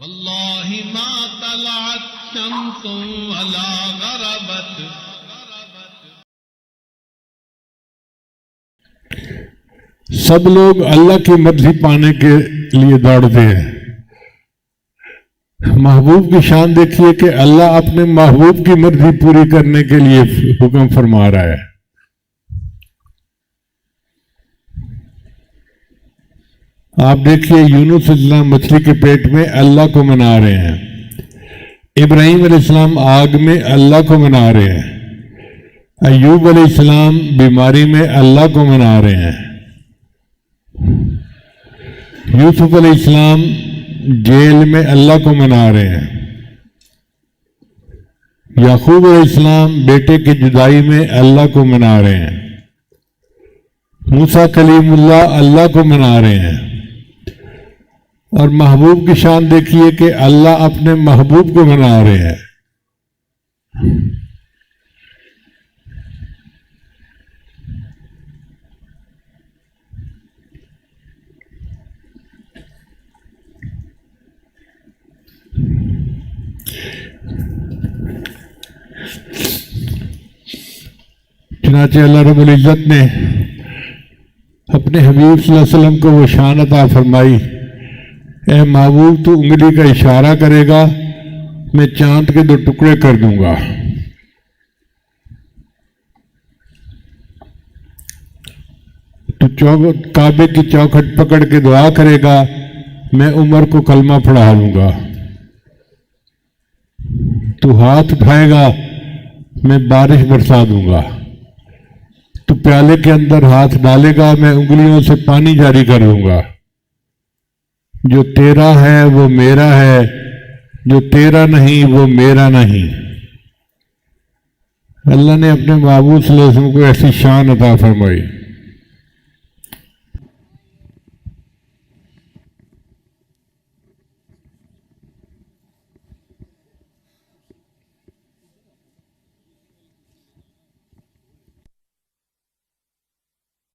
واللہ ما طلعت شمس ولا غربت. سب لوگ اللہ کی مرضی پانے کے لیے دوڑتے ہیں. محبوب کی شان دیکھیے کہ اللہ اپنے محبوب کی مرضی پوری کرنے کے لیے حکم فرما رہا ہے. آپ دیکھیے یونس علیہ السلام مچھلی کے پیٹ میں اللہ کو منا رہے ہیں. ابراہیم علیہ السلام آگ میں اللہ کو منا رہے ہیں. ایوب علیہ السلام بیماری میں اللہ کو منا رہے ہیں. یوسف علیہ السلام جیل میں اللہ کو منا رہے ہیں. یعقوب علیہ السلام بیٹے کی جدائی میں اللہ کو منا رہے ہیں. موسیٰ کلیم اللہ اللہ کو منا رہے ہیں. اور محبوب کی شان دیکھیے کہ اللہ اپنے محبوب کو منا رہے ہیں. چنانچہ اللہ رب العزت نے اپنے حبیب صلی اللہ علیہ وسلم کو وہ شان عطا فرمائی، اے محبوب تو انگلی کا اشارہ کرے گا میں چاند کے 2 ٹکڑے کر دوں گا. تو کعبے کی چوکھٹ پکڑ کے دعا کرے گا میں عمر کو کلمہ پڑھا دوں گا. تو ہاتھ اٹھائے گا میں بارش برسا دوں گا. تو پیالے کے اندر ہاتھ ڈالے گا میں انگلیوں سے پانی جاری کر دوں گا. جو تیرا ہے وہ میرا ہے، جو تیرا نہیں وہ میرا نہیں. اللہ نے اپنے محبوب صلی اللہ علیہ وسلم کو ایسی شان عطا فرمائی.